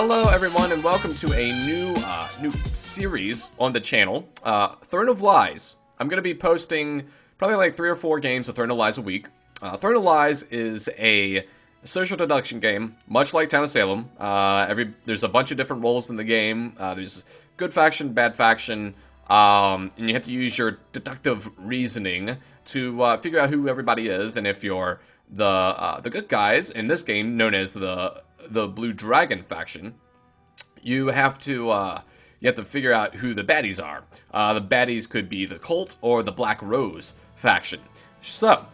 Hello, everyone, and welcome to a new series on the channel, Throne of Lies. I'm going to be posting probably like 3 or 4 games of Throne of Lies a week. Throne of Lies is a social deduction game, much like Town of Salem. There's a bunch of different roles in the game. There's good faction, bad faction, and you have to use your deductive reasoning to figure out who everybody is, and if you're the good guys in this game, known as the Blue Dragon faction, you have to figure out who the baddies are. The baddies could be the Cult or the Black Rose faction. So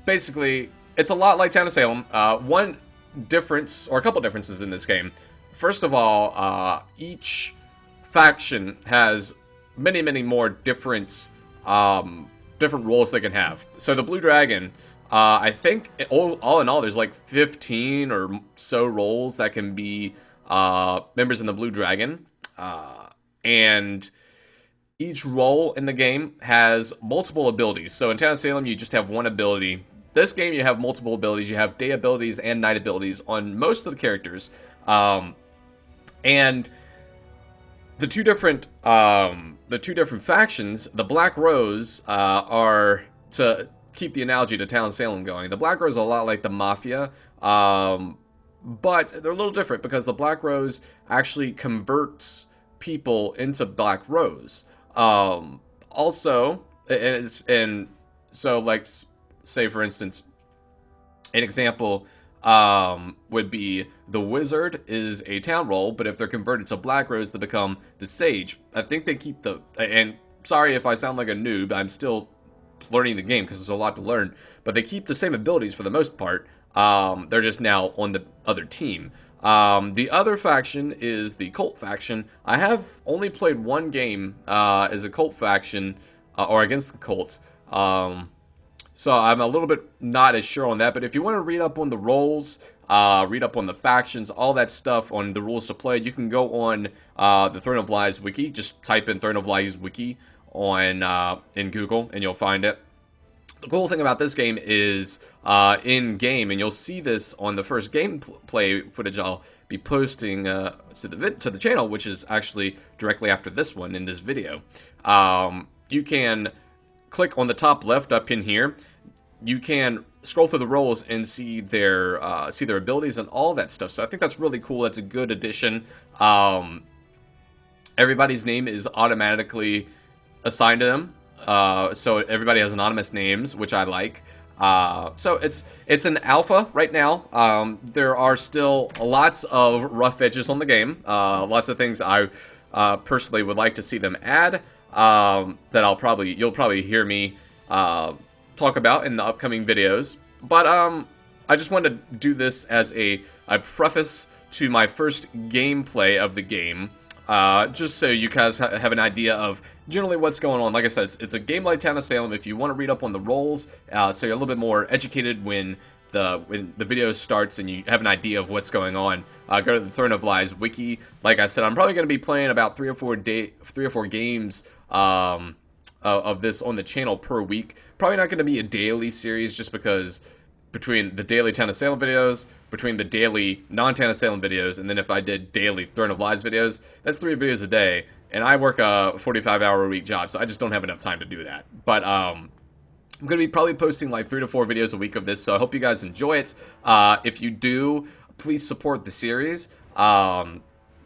basically, it's a lot like Town of Salem. One difference, or a couple differences in this game. First of all, each faction has many more different roles they can have. So the Blue Dragon, I think all in all, there's like 15 or so roles that can be members in the Blue Dragon. And each role in the game has multiple abilities. So in Town of Salem, you just have one ability. This game, you have multiple abilities. You have day abilities and night abilities on most of the characters. And the two different factions, the Black Rose, are, to keep the analogy to Town of Salem going, the Black Rose is a lot like the Mafia, but they're a little different because the Black Rose actually converts people into Black Rose. Also, so like, say for instance, an example would be the Wizard is a town role, but if they're converted to Black Rose, they become the Sage. I think they keep and sorry if I sound like a noob, I'm still learning the game because there's a lot to learn, but they keep the same abilities for the most part. They're just now on the other team. The other faction is the Cult faction. I have only played one game as a Cult faction, or against the Cult. So I'm a little bit not as sure on that, but if you want to read up on the roles, read up on the factions, all that stuff on the rules to play, you can go on the Throne of Lies wiki. Just type in Throne of Lies wiki on in Google and you'll find it. The cool thing about this game is in game, and you'll see this on the first gameplay footage I'll be posting to the channel, which is actually directly after this one in this video. You can click on the top left up in here. You can scroll through the roles and see their abilities and all that stuff. So I think that's really cool. That's a good addition. Everybody's name is automatically assigned to them. So everybody has anonymous names, which I like. So it's an alpha right now. There are still lots of rough edges on the game. Lots of things I personally would like to see them add. That you'll probably hear me talk about in the upcoming videos. But I just wanted to do this as a preface to my first gameplay of the game. Just so you guys have an idea of generally what's going on. Like I said, it's a game like Town of Salem. If you want to read up on the roles, so you're a little bit more educated when the video starts and you have an idea of what's going on, go to the Throne of Lies wiki. Like I said, I'm probably going to be playing about 3 or 4 games of this on the channel per week. Probably not going to be a daily series, just because between the daily Town of Salem videos, between the daily non-Town of Salem videos, and then if I did daily Throne of Lies videos, that's 3 videos a day, and I work a 45-hour-a-week job, so I just don't have enough time to do that. But I'm going to be probably posting like 3 to 4 videos a week of this, so I hope you guys enjoy it. If you do, please support the series.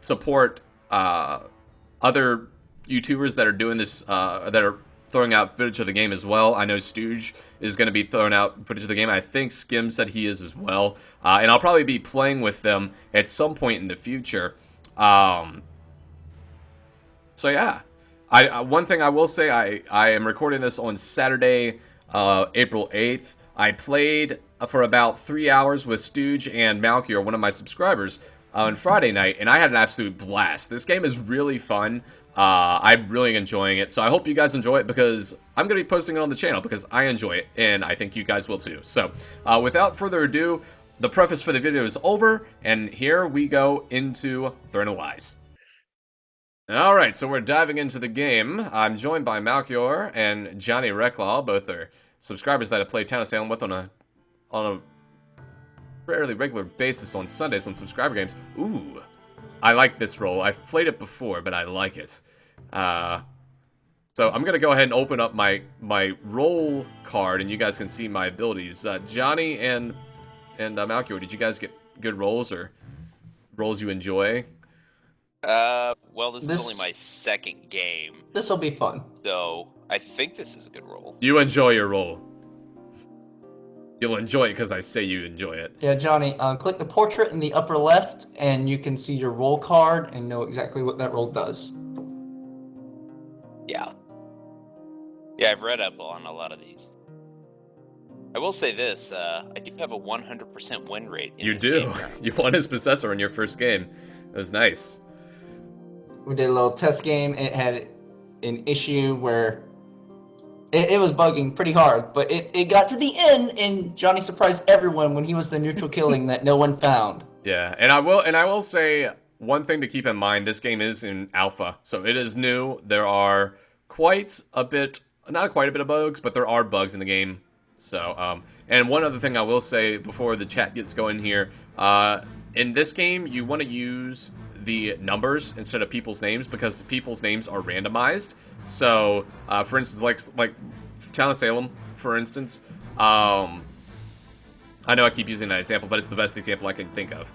Support other YouTubers that are doing this, that are throwing out footage of the game as well. I know Stooge is going to be throwing out footage of the game. I think Skim said he is as well. And I'll probably be playing with them at some point in the future. So yeah. One thing I will say, I am recording this on Saturday, April 8th. I played for about 3 hours with Stooge and Malky, one of my subscribers, on Friday night, and I had an absolute blast. This game is really fun. I'm really enjoying it, so I hope you guys enjoy it, because I'm going to be posting it on the channel because I enjoy it, and I think you guys will too. So, without further ado, the preface for the video is over, and here we go into Throne of Lies. Alright, so we're diving into the game. I'm joined by Malkior and Johnny Recklaw. Both are subscribers that I played Town of Salem with on a fairly regular basis on Sundays on subscriber games. Ooh, I like this role. I've played it before, but I like it. So I'm gonna go ahead and open up my role card, and you guys can see my abilities. Johnny and Malkior, did you guys get good roles or roles you enjoy? Well, this is only my second game. This will be fun. So I think this is a good role. You enjoy your role. You'll enjoy it because I say you enjoy it. Yeah, Johnny, click the portrait in the upper left, and you can see your role card and know exactly what that role does. Yeah. Yeah, I've read up on a lot of these. I will say this, I do have a 100% win rate in You this do. game. You won his Possessor in your first game. It was nice. We did a little test game. It had an issue where it was bugging pretty hard, but it got to the end, and Johnny surprised everyone when he was the neutral killing that no one found. Yeah, and I will say one thing to keep in mind, this game is in alpha, so it is new. There are not quite a bit of bugs, but there are bugs in the game. So, and one other thing I will say before the chat gets going here, in this game, you want to use the numbers instead of people's names because people's names are randomized. So, for instance, like Town of Salem, for instance, I know I keep using that example, but it's the best example I can think of.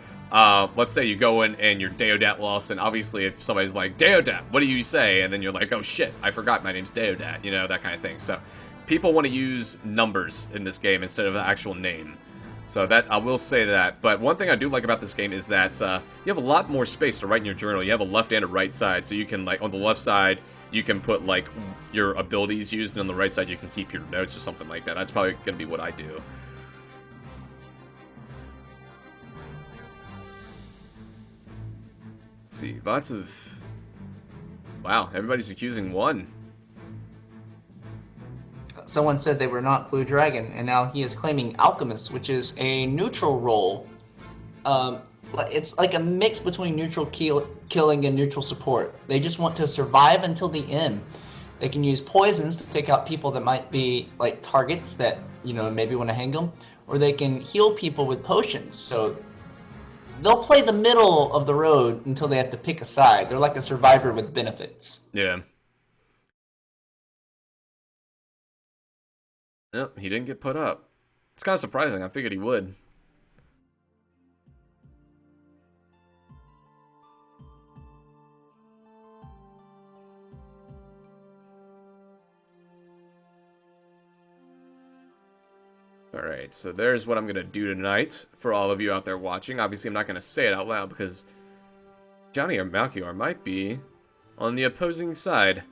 Let's say you go in and you're Deodat lost, and obviously if somebody's like, Deodat, what do you say? And then you're like, oh shit, I forgot my name's Deodat, you know, that kind of thing. So people want to use numbers in this game instead of the actual name. So that, I will say that. But one thing I do like about this game is that you have a lot more space to write in your journal. You have a left and a right side, so you can, like, on the left side, you can put, like, your abilities used, and on the right side, you can keep your notes or something like that. That's probably going to be what I do. Let's see, lots of... Wow, everybody's accusing one. Someone said they were not Blue Dragon, and now he is claiming Alchemist, which is a neutral role. It's like a mix between neutral killing and neutral support. They just want to survive until the end. They can use poisons to take out people that might be like targets that, you know, maybe want to hang them, or they can heal people with potions. So they'll play the middle of the road until they have to pick a side. They're like a survivor with benefits. Yeah. Nope, he didn't get put up. It's kind of surprising. I figured he would. Alright, so there's what I'm going to do tonight for all of you out there watching. Obviously, I'm not going to say it out loud because Johnny or Malkior might be on the opposing side.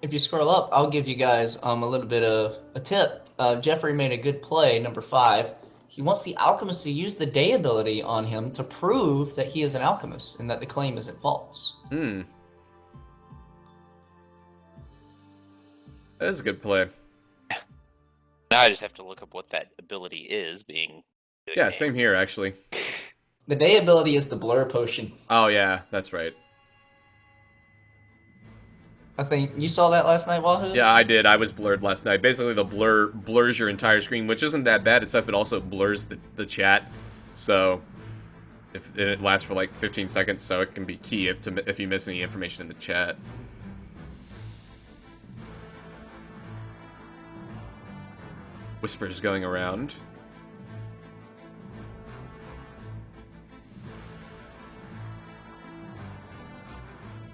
If you scroll up, I'll give you guys a little bit of a tip. Jeffrey made a good play, number 5. He wants the Alchemist to use the Day ability on him to prove that he is an Alchemist and that the claim isn't false. That is a good play. Now I just have to look up what that ability is, being... Yeah, same here, actually. The Day ability is the Blur Potion. Oh, yeah, that's right. I think you saw that last night, Wahooz? Yeah, I did. I was blurred last night. Basically, the blur blurs your entire screen, which isn't that bad, except it also blurs the chat. So, if it lasts for like 15 seconds, so it can be key if you miss any information in the chat. Whispers going around.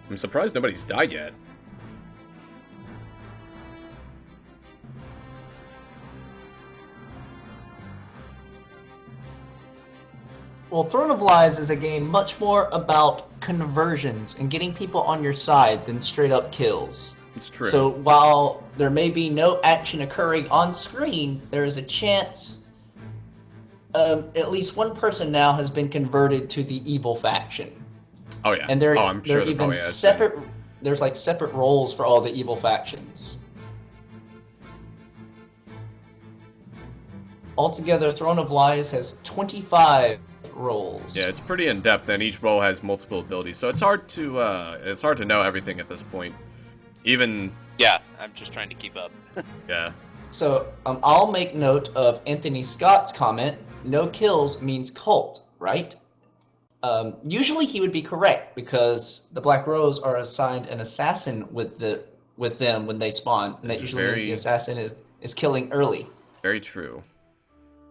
I'm surprised nobody's died yet. Well, Throne of Lies is a game much more about conversions and getting people on your side than straight up kills. It's true. So while there may be no action occurring on screen, there is a chance at least one person now has been converted to the evil faction. Oh yeah. And I'm sure they're even separate. There's like separate roles for all the evil factions. Altogether, Throne of Lies has 25 roles. Yeah, it's pretty in depth, and each role has multiple abilities, so it's hard to know everything at this point. Even yeah, I'm just trying to keep up. Yeah. So I'll make note of Anthony Scott's comment no kills means cult, right? Usually he would be correct because the Black Rose are assigned an assassin with them when they spawn, and This that is usually means the very, assassin is killing early. very true.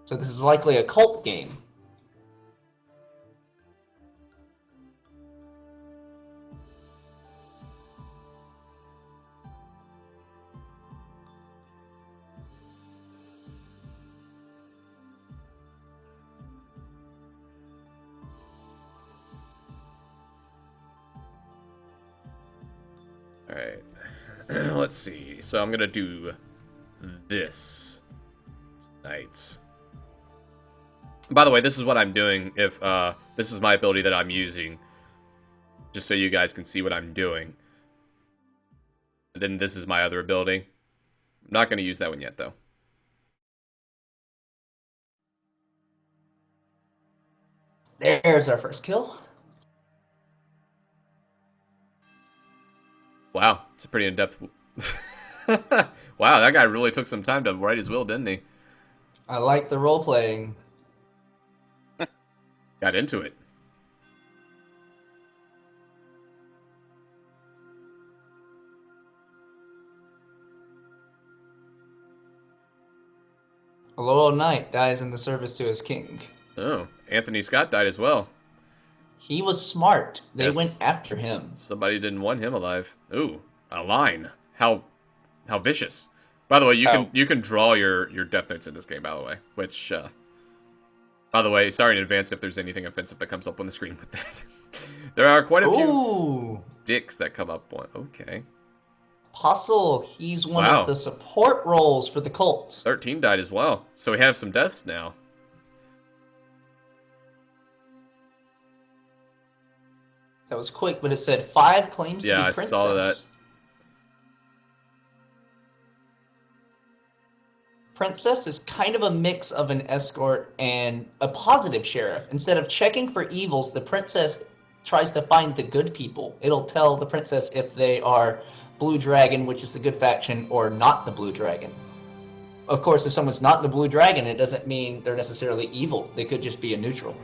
So this is likely a cult game. All right. Let's see. So I'm gonna do this tonight. By the way, this is what I'm doing. If this is my ability that I'm using, just so you guys can see what I'm doing. And then this is my other ability. I'm not gonna use that one yet, though. There's our first kill. Wow, it's a pretty in-depth. Wow, that guy really took some time to write his will, didn't he? I like the role playing. Got into it. A loyal knight dies in the service to his king. Oh, Anthony Scott died as well. He was smart. They Yes. went after him. Somebody didn't want him alive. Ooh, a line. How vicious. By the way, you can draw your death notes in this game, by the way. Which, by the way, sorry in advance if there's anything offensive that comes up on the screen with that. There are quite a few Ooh, dicks that come up on. Okay, Puzzle. He's one Wow. of the support roles for the cult. 13 died as well. So we have some deaths now. That was quick, but it said 5 claims to Yeah, be I princess. saw that. Princess is kind of a mix of an escort and a positive sheriff. Instead of checking for evils, the princess tries to find the good people. It'll tell the princess if they are Blue Dragon, which is the good faction, or not the Blue Dragon. Of course, if someone's not the Blue Dragon, it doesn't mean they're necessarily evil. They could just be a neutral.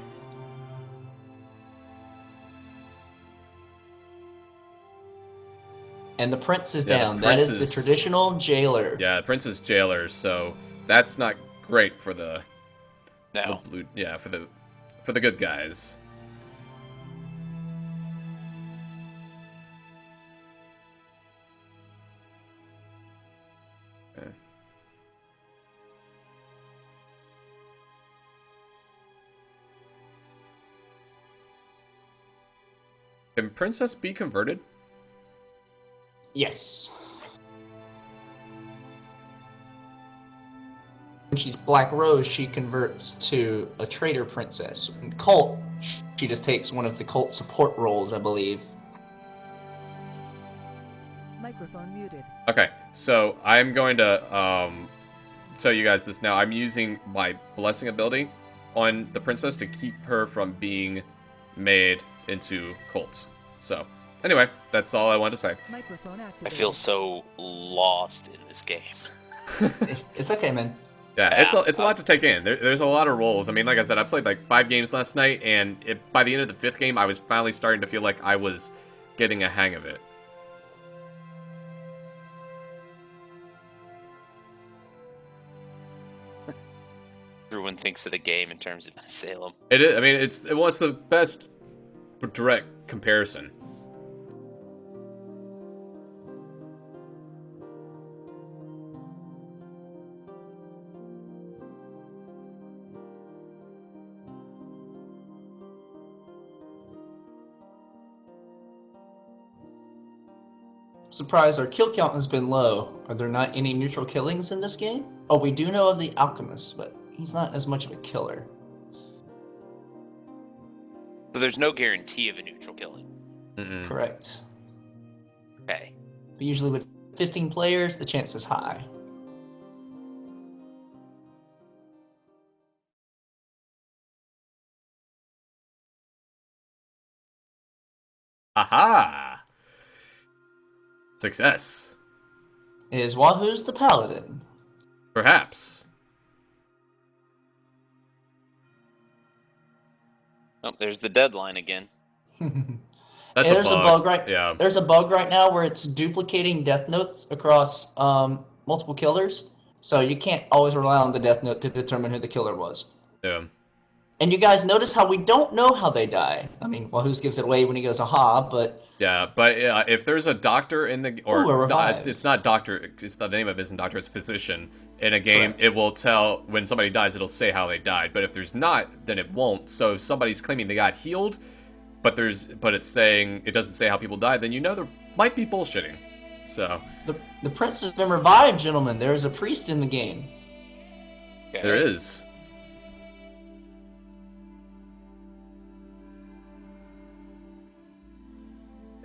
And the prince is Yeah, the down. That prince is the is- traditional jailer. Yeah, Prince is jailer, so that's not great for the No. blue. Yeah, for the good guys. Okay. Can Princess be converted? Yes. When she's Black Rose, she converts to a traitor princess. In Cult, she just takes one of the cult support roles, I believe. Microphone muted. Okay, so I'm going to tell you guys this now. I'm using my blessing ability on the princess to keep her from being made into cults. So, anyway, that's all I wanted to say. Microphone I activated. feel so lost in this game. It's okay, man. Yeah, it's a lot to take in. There's a lot of roles. I mean, like I said, I played like 5 games last night, and by the end of the 5th game, I was finally starting to feel like I was getting a hang of it. Everyone thinks of the game in terms of Salem. It is. I mean, it's the best direct comparison. Surprise, our kill count has been low. Are there not any neutral killings in this game? Oh, we do know of the Alchemist, but he's not as much of a killer. So there's no guarantee of a neutral killing. Mm-mm. Correct. Okay. But usually with 15 players, the chance is high. Aha! Success. Is Wahooz the Paladin? Perhaps. Oh, there's the deadline again. That's There's a bug right. Yeah. There's a bug right now where it's duplicating death notes across multiple killers, so you can't always rely on the death note to determine who the killer was. Yeah. And you guys notice how we don't know how they die. I mean, Wahooz gives it away when he goes aha, but Yeah, but if there's a doctor in the Ooh, a revive. it's not doctor. It's the name of it isn't doctor. It's physician in a game. Correct. It will tell when somebody dies. It'll say how they died. But if there's not, then it won't. So if somebody's claiming they got healed, but it's saying it doesn't say how people died, then you know there might be bullshitting. So the prince has been revived, gentlemen. There is a priest in the game. Okay. there is.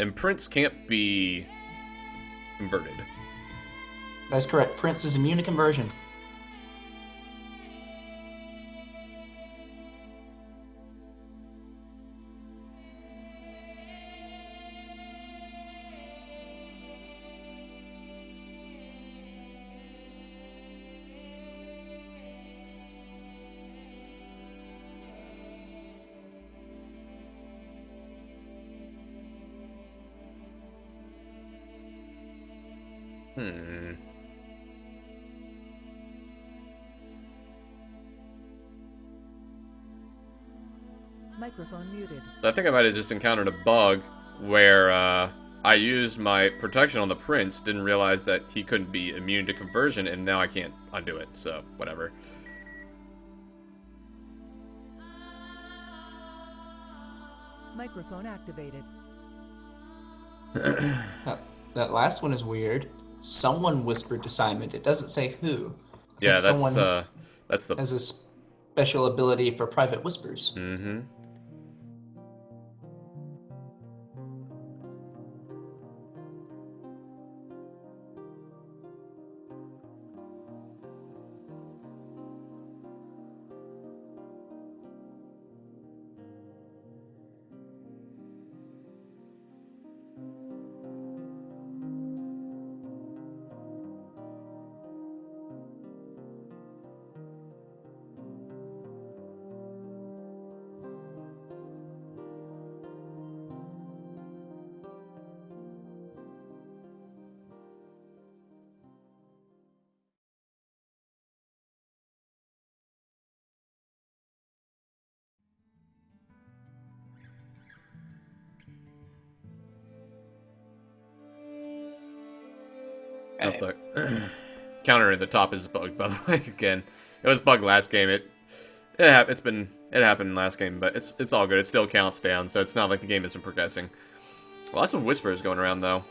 And Prince can't be converted. That's correct. Prince is immune to conversion. Hmm. Microphone muted. I think I might have just encountered a bug where I used my protection on the prince, didn't realize that he couldn't be immune to conversion, and now I can't undo it, so whatever. Microphone activated. That last one is weird. Someone whispered to Simon. It doesn't say who. I Yeah, think someone that's the... has a special ability for private whispers. Mm-hmm. Okay. Counter at the top is bugged, by the way. Again, it was bugged last game. It happened last game, but it's all good. It still counts down, so it's not like the game isn't progressing. Lots of whispers going around though.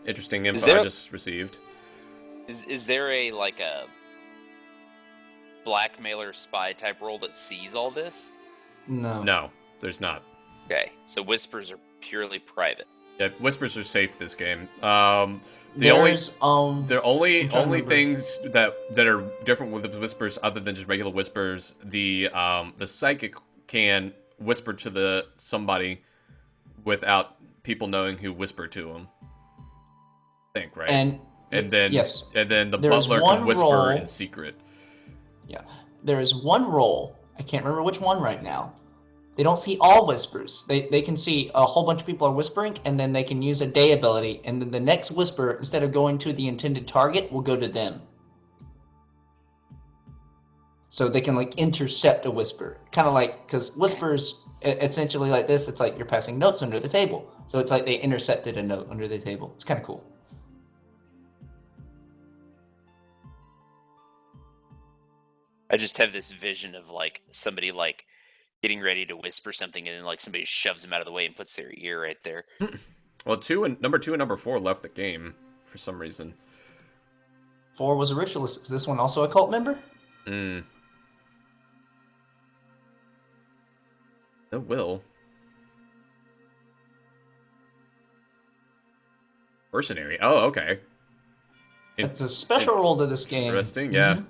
Interesting info I just received. Is there a blackmailer spy type role that sees all this? No. No, there's not. Okay, so whispers are purely private. Yeah, whispers are safe this game. The only things that are different with the whispers, other than just regular whispers, the psychic can whisper to somebody without people knowing who whispered to them. I think, right? And then yes, and then the there is butler one can whisper role- in secret. Yeah, there is one role. I can't remember which one right now. They don't see all whispers. They can see a whole bunch of people are whispering, and then they can use a day ability, and then the next whisper, instead of going to the intended target, will go to them. So they can intercept a whisper, kind of because whispers essentially like this. It's like you're passing notes under the table. So it's like they intercepted a note under the table. It's kind of cool. I just have this vision of like somebody like getting ready to whisper something, and then like somebody shoves them out of the way and puts their ear right there. Well, number 2 and number 4 left the game for some reason. 4 was a ritualist. Is this one also a cult member? It will. Mercenary. Oh, okay. It's a special role to this game. Interesting, yeah.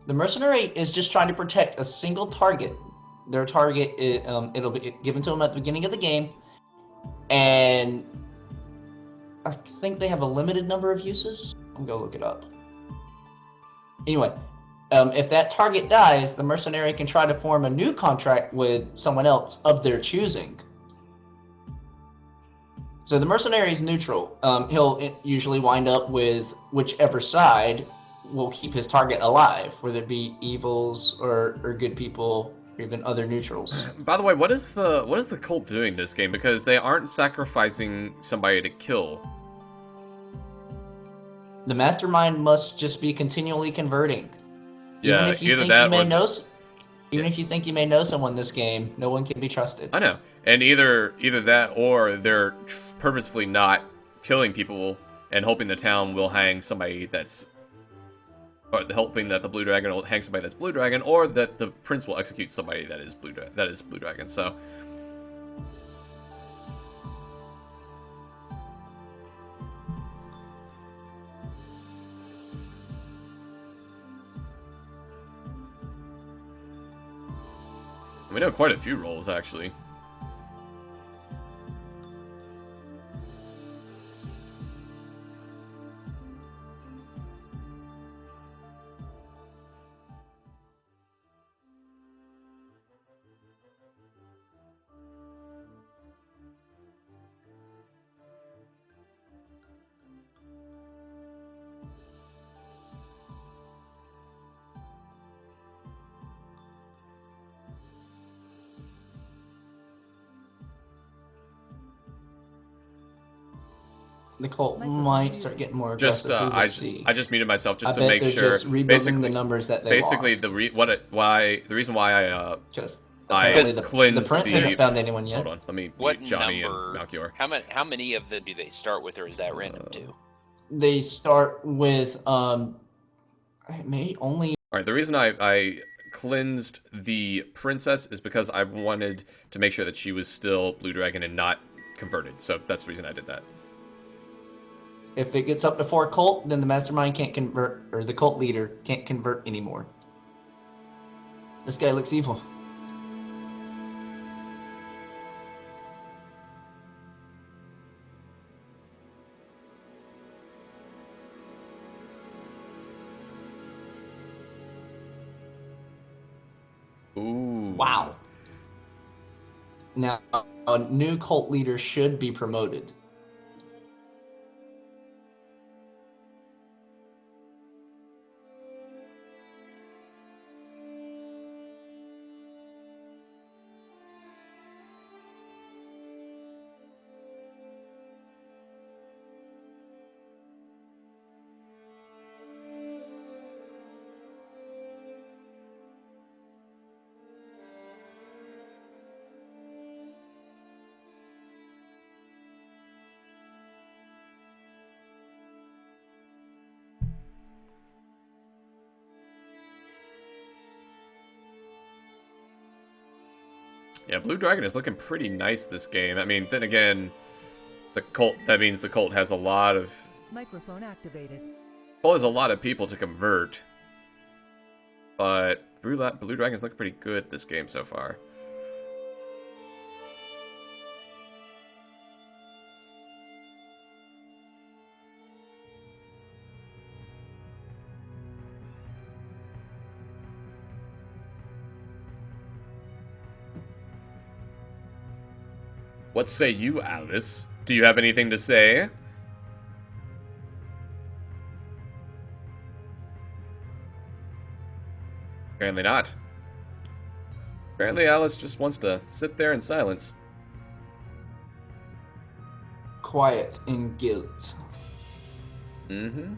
The mercenary is just trying to protect a single target. Their target, it'll be given to them at the beginning of the game, and I think they have a limited number of uses. I'm gonna look it up. Anyway, if that target dies, the mercenary can try to form a new contract with someone else of their choosing. So the mercenary is neutral. He'll usually wind up with whichever side will keep his target alive, whether it be evils or good people, or even other neutrals. By the way, what is the cult doing this game? Because they aren't sacrificing somebody to kill. The mastermind must just be continually converting. Yeah, Even if you either think that you may or know, even if you think you may know someone in this game, no one can be trusted. I know, and either that or they're purposefully not killing people and hoping the town will hang somebody that's, or hoping that the Blue Dragon will hang somebody that's Blue Dragon, or that the prince will execute somebody that is Blue Dragon. So. We know quite a few roles, actually. The cult might start getting more Just aggressive. We will see. I just muted myself just I to bet make they're sure. just rebuilding the numbers that they basically, lost. the reason why I Just I apparently cleansed the prince hasn't found anyone yet. Hold on, let me What mute Johnny number? and Malchior. How many of them do they start with, or is that random too? They start with maybe only. All right, the reason I cleansed the princess is because I wanted to make sure that she was still Blue Dragon and not converted. So that's the reason I did that. If it gets up to 4 cult, then the mastermind can't convert, or the cult leader can't convert anymore. This guy looks evil. Ooh. Wow. Now, a new cult leader should be promoted. Yeah, Blue Dragon is looking pretty nice this game. I mean, then again, that means the cult has a lot of Microphone activated. Cult has a lot of people to convert. But Blue Dragon's looking pretty good this game so far. What say you, Alice? Do you have anything to say? Apparently not. Apparently Alice just wants to sit there in silence. Quiet in guilt. Mm-hmm.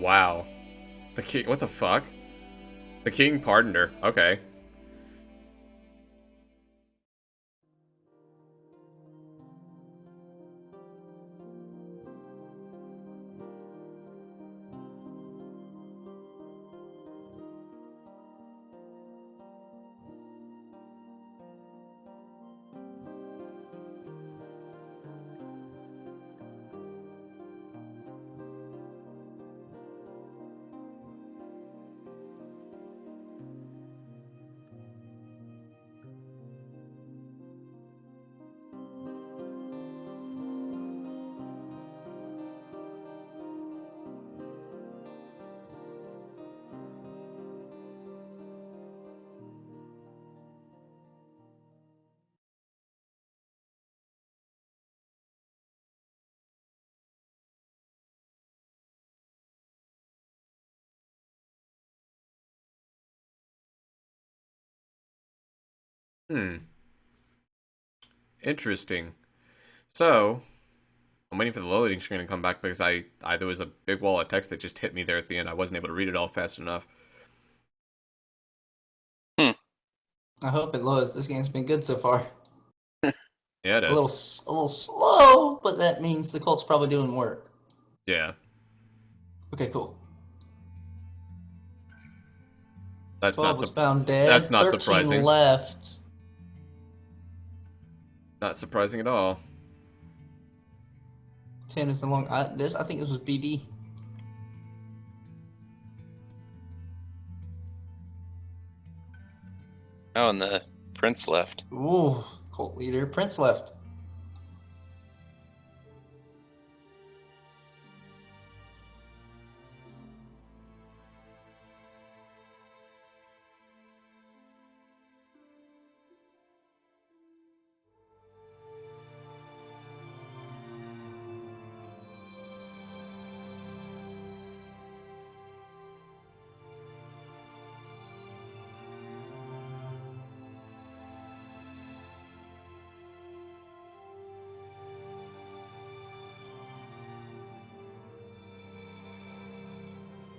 Wow. The king. What the fuck? The king pardoned her. Okay. Hmm. Interesting. So, I'm waiting for the loading screen to come back because there was a big wall of text that just hit me there at the end. I wasn't able to read it all fast enough. Hmm. I hope it loads. This game's been good so far. Yeah, it A is. little slow, but that means the cult's probably doing work. Yeah. Okay, cool. That's 12 not was su- found dead. That's not 13 surprising. left. Not surprising at all. 10 is the long. I think this was BD. Oh, and the prince left. Ooh, cult leader. Prince left.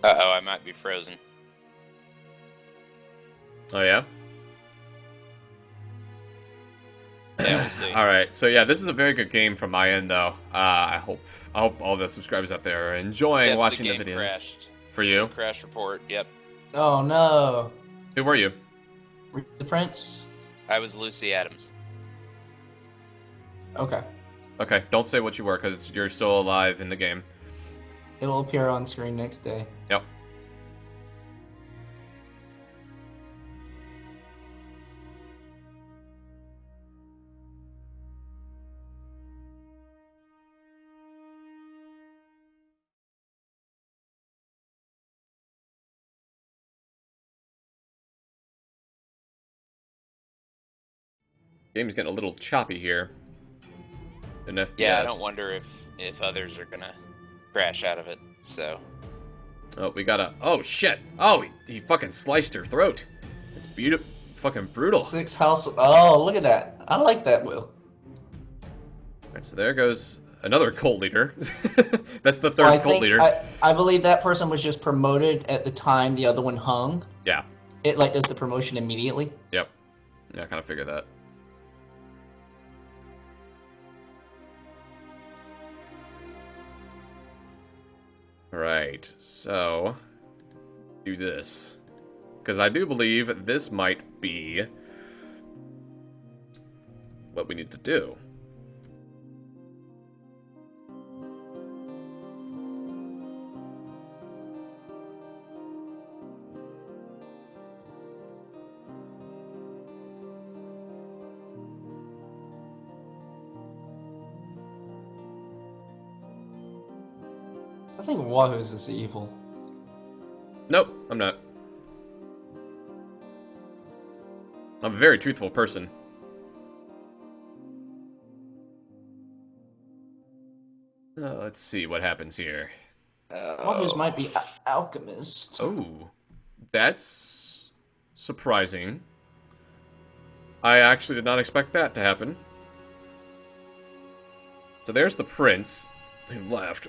Uh-oh, I might be frozen. Oh yeah. Yeah, we'll see. All right. So yeah, this is a very good game from my end, though. I hope all the subscribers out there are enjoying Yep, watching the the game videos. crashed. For you, Crash report, yep. Oh no. who were you? The Prince? I was Lucy Adams. Okay. Okay, don't say what you were because you're still alive in the game. It'll appear on screen next day. Yep. Game's getting a little choppy here. An FPS. Yeah, I don't wonder if others are gonna crash out of it, so. Oh, we got a. Oh shit! Oh, he fucking sliced her throat. It's beautiful. Fucking brutal. 6 house. Oh, look at that. I like that, Will. Alright, so there goes another cult leader. That's the third Well, I cult think- leader. I believe that person was just promoted at the time the other one hung. Yeah. It like does the promotion immediately. Yep. Yeah, I kind of figured that. Alright, so do this. Because I do believe this might be what we need to do. I think Wahooz is evil. Nope, I'm not. I'm a very truthful person. Let's see what happens here. Wahooz might be alchemist. Oh, that's surprising. I actually did not expect that to happen. So there's the prince who left.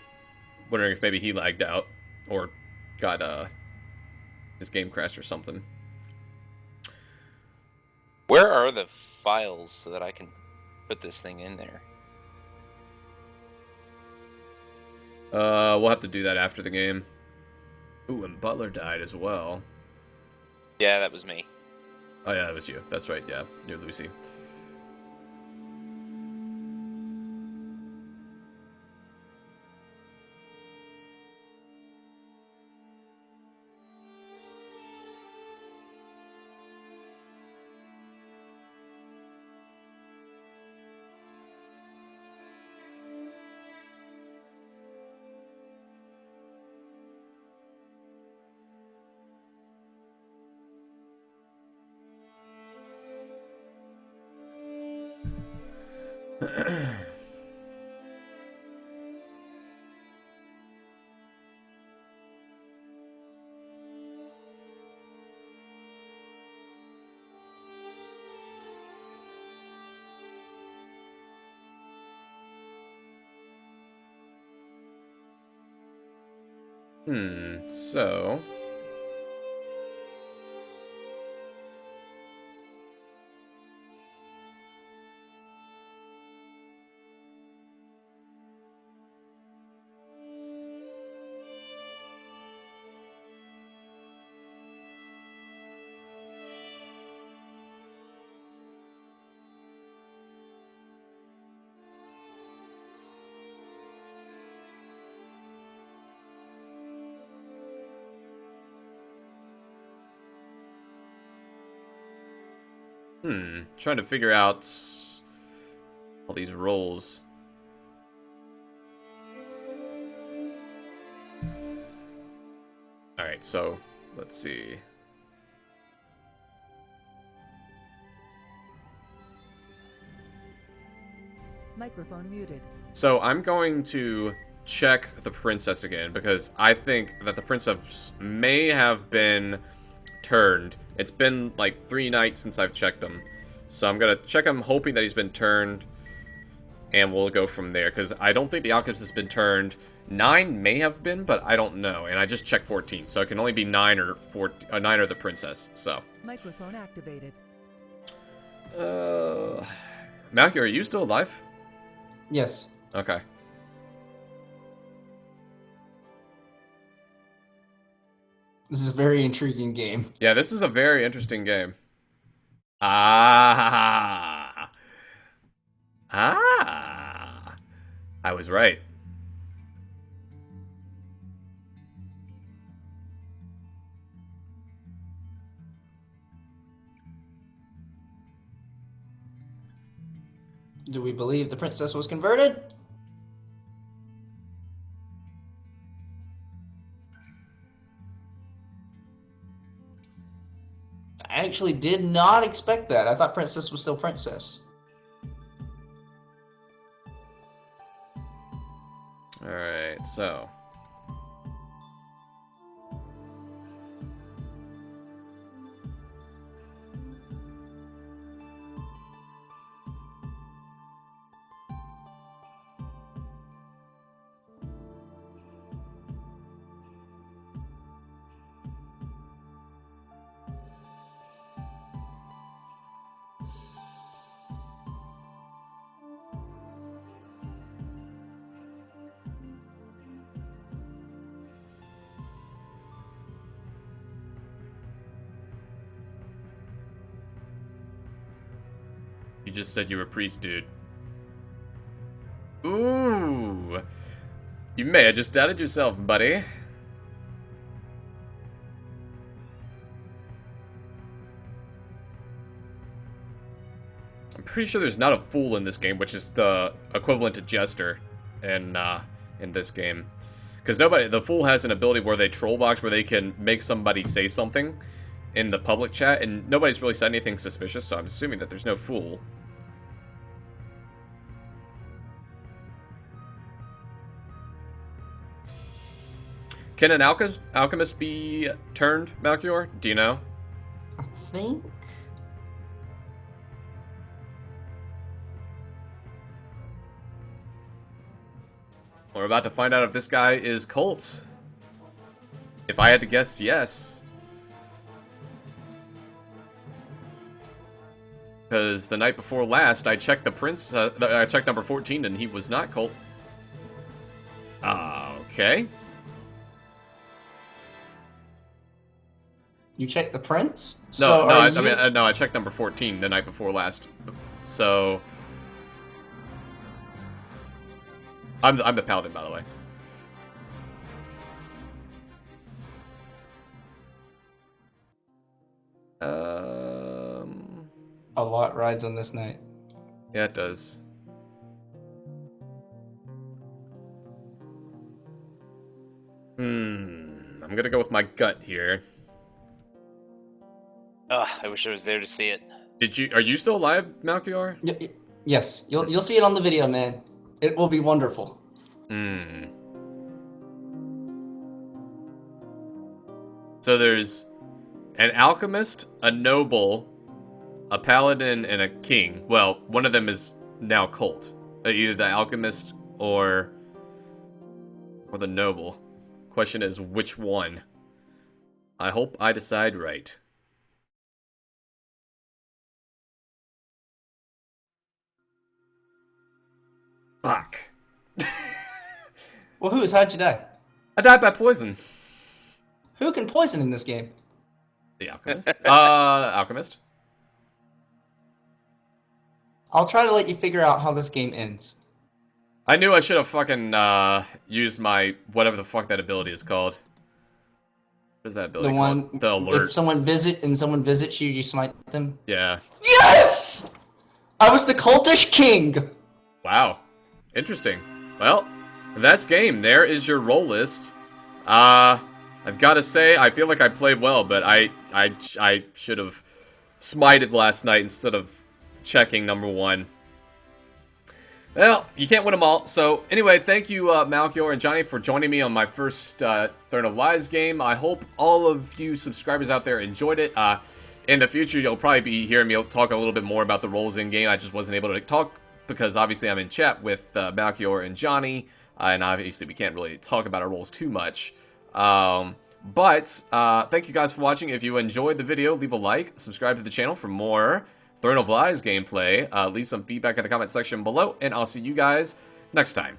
Wondering if maybe he lagged out. or got his game crashed or something. Where are the files so that I can put this thing in there? We'll have to do that after the game. Ooh, and Butler died as well. Yeah, that was me. Oh yeah, that was you. That's right. Yeah, you're Lucy. So... Trying to figure out all these roles. Alright, so let's see. Microphone muted. So I'm going to check the princess again because I think that the princess may have been turned. It's been like 3 nights since I've checked him. So I'm going to check him hoping that he's been turned. And we'll go from there because I don't think the alchemist has been turned. 9 may have been, but I don't know. And I just checked 14. So it can only be 9 or 14, 9 or the princess. So. Microphone activated. Malky, are you still alive? Yes. Okay. This is a very intriguing game. Yeah, this is a very interesting game. Ah. I was right. Do we believe the princess was converted? I actually did not expect that. I thought princess was still princess. Alright, so. You just said you were a priest, dude. Ooh. You may have just doubted yourself, buddy. I'm pretty sure there's not a fool in this game, which is the equivalent to jester in this game. Because the fool has an ability where they troll box where they can make somebody say something in the public chat, and nobody's really said anything suspicious, so I'm assuming that there's no fool. Can an alchemist be turned, Malchior? Do you know? I think. We're about to find out if this guy is cult. If I had to guess, yes. Because the night before last, I checked the prince. I checked number 14, and he was not Colt. Okay. You checked the prince? No, are I checked number 14 the night before last. So I'm the Paladin, by the way. A lot rides on this night. Yeah, it does. I'm gonna go with my gut here. Ugh, I wish I was there to see it. Are you still alive, Malchior? Yes, you'll see it on the video, man. It will be wonderful. So there's an alchemist, a noble, a paladin, and a king. Well, one of them is now Colt. Either the alchemist or the noble. Question is, which one? I hope I decide right. Fuck. Wahooz, how'd you die? I died by poison. Who can poison in this game? The alchemist? Alchemist. I'll try to let you figure out how this game ends. I knew I should have fucking used my whatever the fuck that ability is called. What is that ability called? The alert. If someone visits you, you smite them. Yeah. Yes! I was the cultish king. Wow. Interesting. Well, that's game. There is your roll list. I've got to say, I feel like I played well, but I should have smited last night instead of checking number 1. Well, you can't win them all. So, anyway, thank you, Malchior and Johnny, for joining me on my first Throne of Lies game. I hope all of you subscribers out there enjoyed it. In the future, you'll probably be hearing me talk a little bit more about the roles in game. I just wasn't able to talk because, obviously, I'm in chat with Malchior and Johnny, and obviously, we can't really talk about our roles too much. But thank you guys for watching. If you enjoyed the video, leave a like, subscribe to the channel for more Throne of Lies gameplay. Leave some feedback in the comment section below, and I'll see you guys next time.